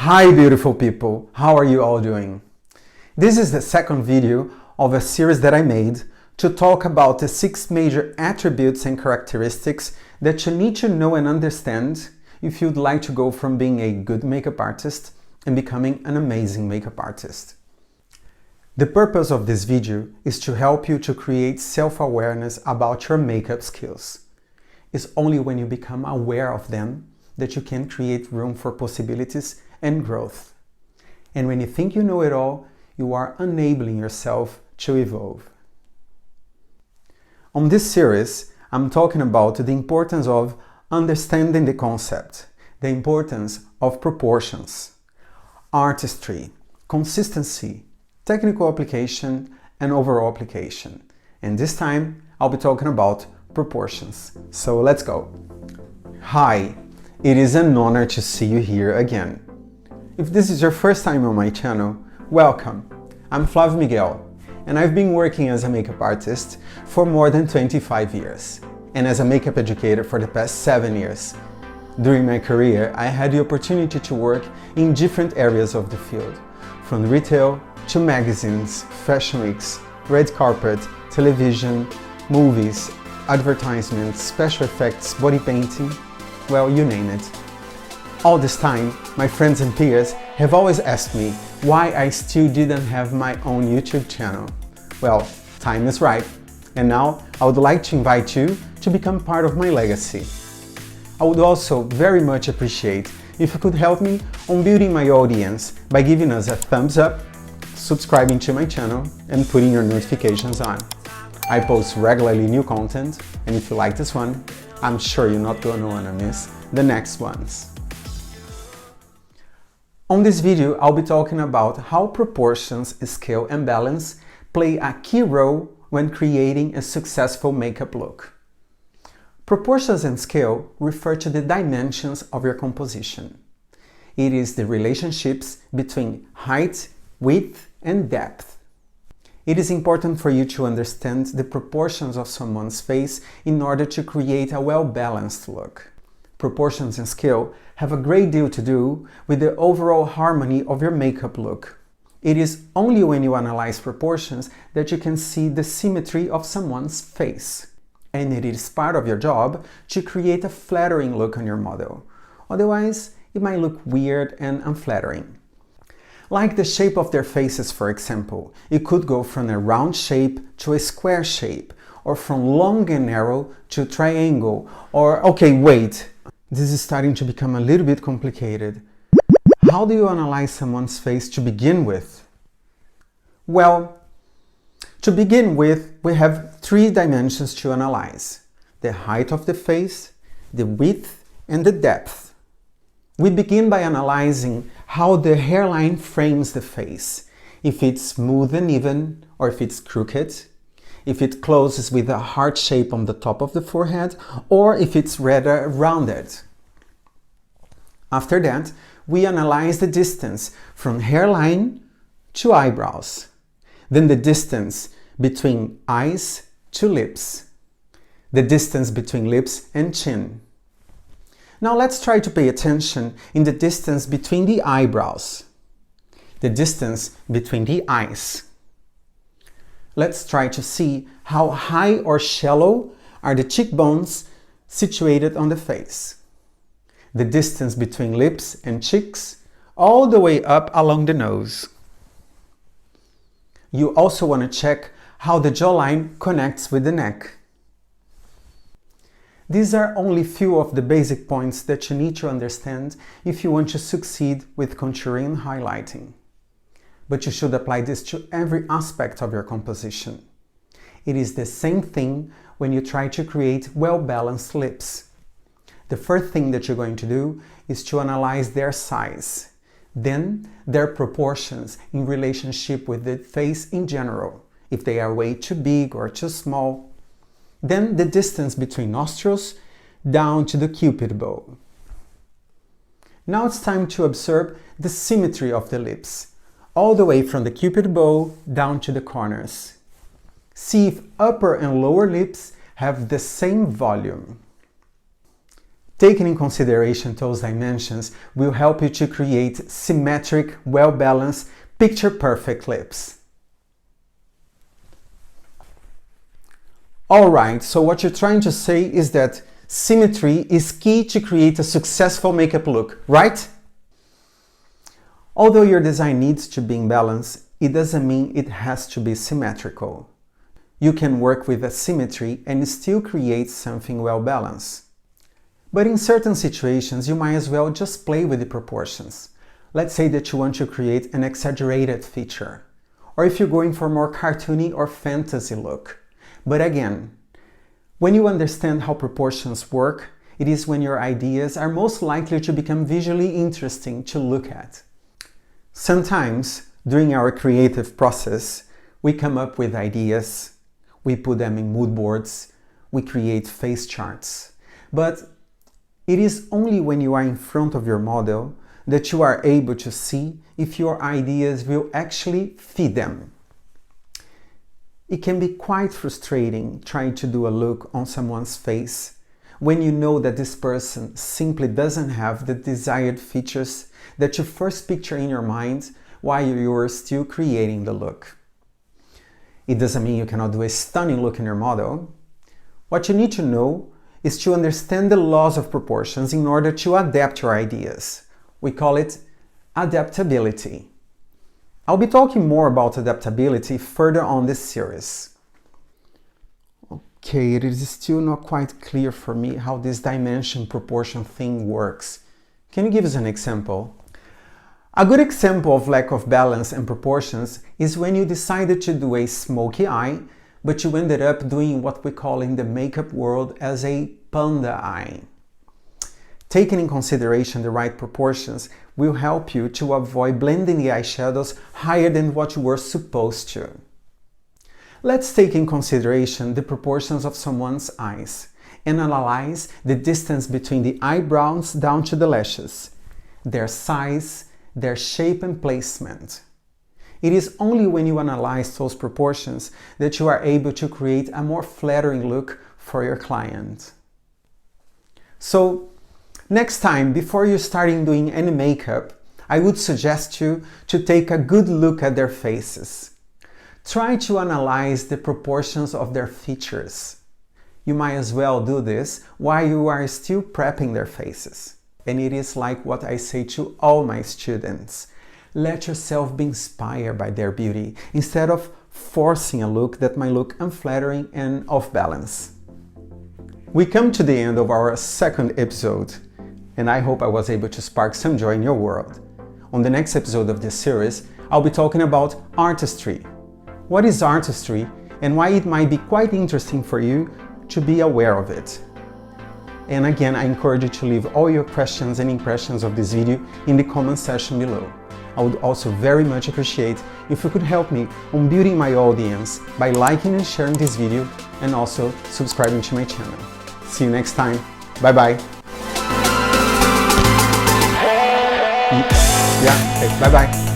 Hi beautiful people, how are you all doing? This is the second video of a series that I made to talk about the 6 major attributes and characteristics that you need to know and understand if you'd like to go from being a good makeup artist and becoming an amazing makeup artist. The purpose of this video is to help you to create self-awareness about your makeup skills. It's only when you become aware of them that you can create room for possibilities and growth. And when you think you know it all, you are enabling yourself to evolve. On this series, I'm talking about the importance of understanding the concept, the importance of proportions, artistry, consistency, technical application, and overall application. And this time, I'll be talking about proportions. So let's go. Hi, it is an honor to see you here again. If this is your first time on my channel, welcome. I'm Flavio Miguel, and I've been working as a makeup artist for more than 25 years, and as a makeup educator for the past 7 years. During my career, I had the opportunity to work in different areas of the field, from retail to magazines, fashion weeks, red carpet, television, movies, advertisements, special effects, body painting, well, you name it. All this time, my friends and peers have always asked me why I still didn't have my own YouTube channel. Well, time is right, and now I would like to invite you to become part of my legacy. I would also very much appreciate if you could help me on building my audience by giving us a thumbs up, subscribing to my channel, and putting your notifications on. I post regularly new content, and if you like this one, I'm sure you're not going to want to miss the next ones. On this video, I'll be talking about how proportions, scale, and balance play a key role when creating a successful makeup look. Proportions and scale refer to the dimensions of your composition. It is the relationships between height, width, and depth. It is important for you to understand the proportions of someone's face in order to create a well-balanced look. Proportions and scale have a great deal to do with the overall harmony of your makeup look. It is only when you analyze proportions that you can see the symmetry of someone's face. And it is part of your job to create a flattering look on your model. Otherwise, it might look weird and unflattering. Like the shape of their faces, for example, it could go from a round shape to a square shape, or from long and narrow to triangle, or okay, wait. This is starting to become a little bit complicated. How do you analyze someone's face to begin with? Well, to begin with, we have 3 dimensions to analyze: the height of the face, the width, and the depth. We begin by analyzing how the hairline frames the face, if it's smooth and even, or if it's crooked, if it closes with a heart shape on the top of the forehead, or if it's rather rounded. After that, we analyze the distance from hairline to eyebrows, then the distance between eyes to lips, the distance between lips and chin. Now let's try to pay attention in the distance between the eyebrows, the distance between the eyes. Let's try to see how high or shallow are the cheekbones situated on the face, the distance between lips and cheeks, all the way up along the nose. You also want to check how the jawline connects with the neck. These are only few of the basic points that you need to understand if you want to succeed with contouring and highlighting. But you should apply this to every aspect of your composition. It is the same thing when you try to create well-balanced lips. The first thing that you're going to do is to analyze their size, then their proportions in relationship with the face in general, if they are way too big or too small, then the distance between nostrils down to the cupid bow. Now it's time to observe the symmetry of the lips, all the way from the cupid bow down to the corners. See if upper and lower lips have the same volume. Taking in consideration those dimensions will help you to create symmetric, well-balanced, picture-perfect lips. Alright, so what you're trying to say is that symmetry is key to create a successful makeup look, right? Although your design needs to be in balance, it doesn't mean it has to be symmetrical. You can work with asymmetry and still create something well-balanced. But in certain situations, you might as well just play with the proportions. Let's say that you want to create an exaggerated feature, or if you're going for a more cartoony or fantasy look. But again, when you understand how proportions work, it is when your ideas are most likely to become visually interesting to look at. Sometimes, during our creative process, we come up with ideas, we put them in mood boards, we create face charts. But it is only when you are in front of your model that you are able to see if your ideas will actually fit them. It can be quite frustrating trying to do a look on someone's face when you know that this person simply doesn't have the desired features that you first picture in your mind while you are still creating the look. It doesn't mean you cannot do a stunning look in your model. What you need to know is to understand the laws of proportions in order to adapt your ideas. We call it adaptability. I'll be talking more about adaptability further on this series. Okay, it is still not quite clear for me how this dimension proportion thing works. Can you give us an example? A good example of lack of balance and proportions is when you decided to do a smoky eye, but you ended up doing what we call in the makeup world as a panda eye. Taking in consideration the right proportions will help you to avoid blending the eyeshadows higher than what you were supposed to. Let's take in consideration the proportions of someone's eyes and analyze the distance between the eyebrows down to the lashes, their size, their shape and placement. It is only when you analyze those proportions that you are able to create a more flattering look for your client. So, next time, before you start doing any makeup, I would suggest you to take a good look at their faces. Try to analyze the proportions of their features. You might as well do this while you are still prepping their faces. And it is like what I say to all my students. Let yourself be inspired by their beauty instead of forcing a look that might look unflattering and off balance. We come to the end of our second episode, and I hope I was able to spark some joy in your world. On the next episode of this series, I'll be talking about artistry. What is artistry and why it might be quite interesting for you to be aware of it. And again, I encourage you to leave all your questions and impressions of this video in the comment section below. I would also very much appreciate if you could help me on building my audience by liking and sharing this video and also subscribing to my channel. See you next time. Bye bye. Yeah, okay, bye bye.